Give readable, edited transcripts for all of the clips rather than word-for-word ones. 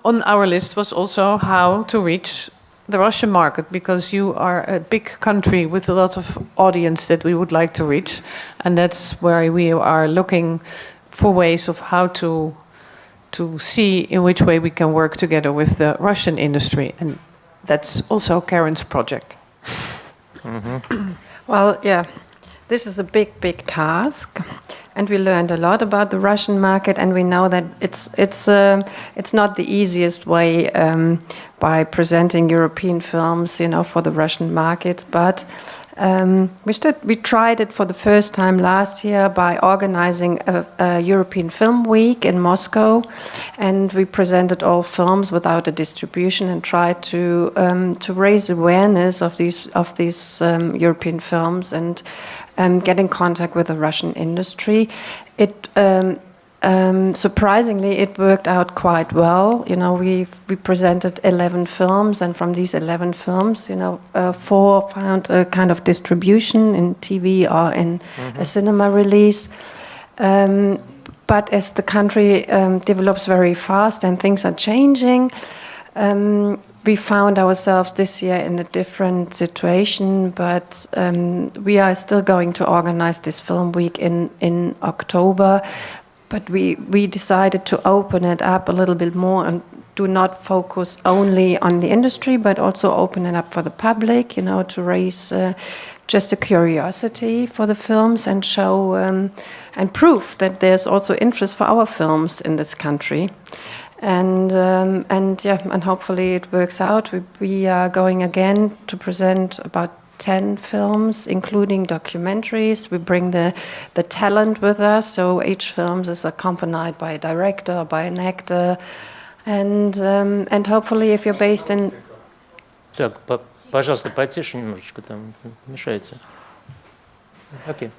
On our list was also how to reach the Russian market, because you are a big country with a lot of audience that we would like to reach, and that's where we are looking for ways of how to see in which way we can work together with the Russian industry, and that's also Karin's project. Well, yeah, this is a big task, and we learned a lot about the Russian market, and we know that it's not the easiest way by presenting European films, for the Russian market, but we tried it for the first time last year by organizing a European Film Week in Moscow, and we presented all films without a distribution and tried to raise awareness of these European films and get in contact with the Russian industry. Surprisingly, it worked out quite well. We presented 11 films, and from these 11 films, 4 found a kind of distribution in TV or in a cinema release. But as the country develops very fast and things are changing, we found ourselves this year in a different situation, but we are still going to organize this film week in October. But we decided to open it up a little bit more and do not focus only on the industry, but also open it up for the public, to raise just a curiosity for the films and show and prove that there's also interest for our films in this country. And hopefully it works out. We are going again to present about 10 films, including documentaries. We bring the talent with us, so each film is accompanied by a director, by an actor, and hopefully, if you're based in. Так, пожалуйста, потише немножечко, там мешается. Okay.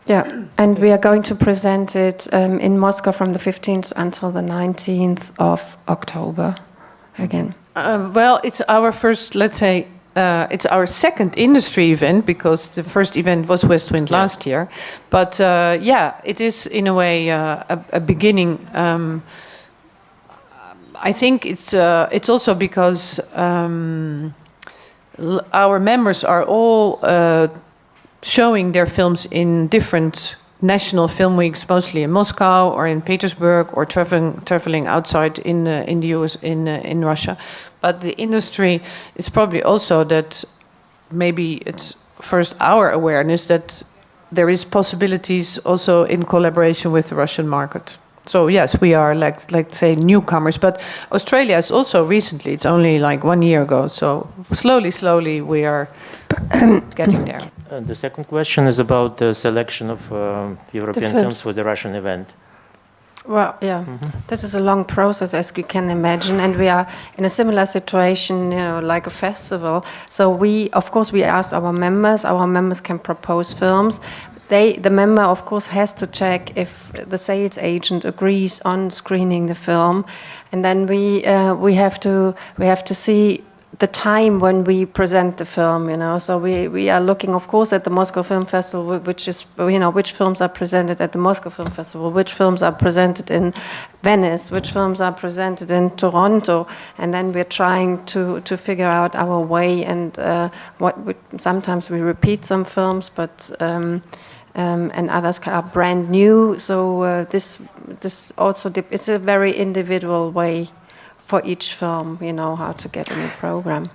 Yeah, and we are going to present it in Moscow from the 15th until the 19th of October again. Well, it's our first, let's say, it's our second industry event, because the first event was WestWind last year. But it is in a way a beginning. I think it's also because our members are all showing their films in different national film weeks, mostly in Moscow or in Petersburg, or traveling outside in the US, in Russia. But the industry is probably also that maybe it's first our awareness that there is possibilities also in collaboration with the Russian market. So yes, we are like say newcomers, but Australia is also recently, it's only like 1 year ago. So slowly we are getting there. The second question is about the selection of European films for the Russian event. Well, yeah, this is a long process, as you can imagine, and we are in a similar situation, like a festival. So we ask our members. Our members can propose films. The member, of course, has to check if the sales agent agrees on screening the film, and then we have to see the time when we present the film, So we are looking, of course, at the Moscow Film Festival, which is, which films are presented at the Moscow Film Festival, which films are presented in Venice, which films are presented in Toronto, and then we're trying to figure out our way. And sometimes we repeat some films, but and others are brand new. So this also it's a very individual way for each film, how to get in the program.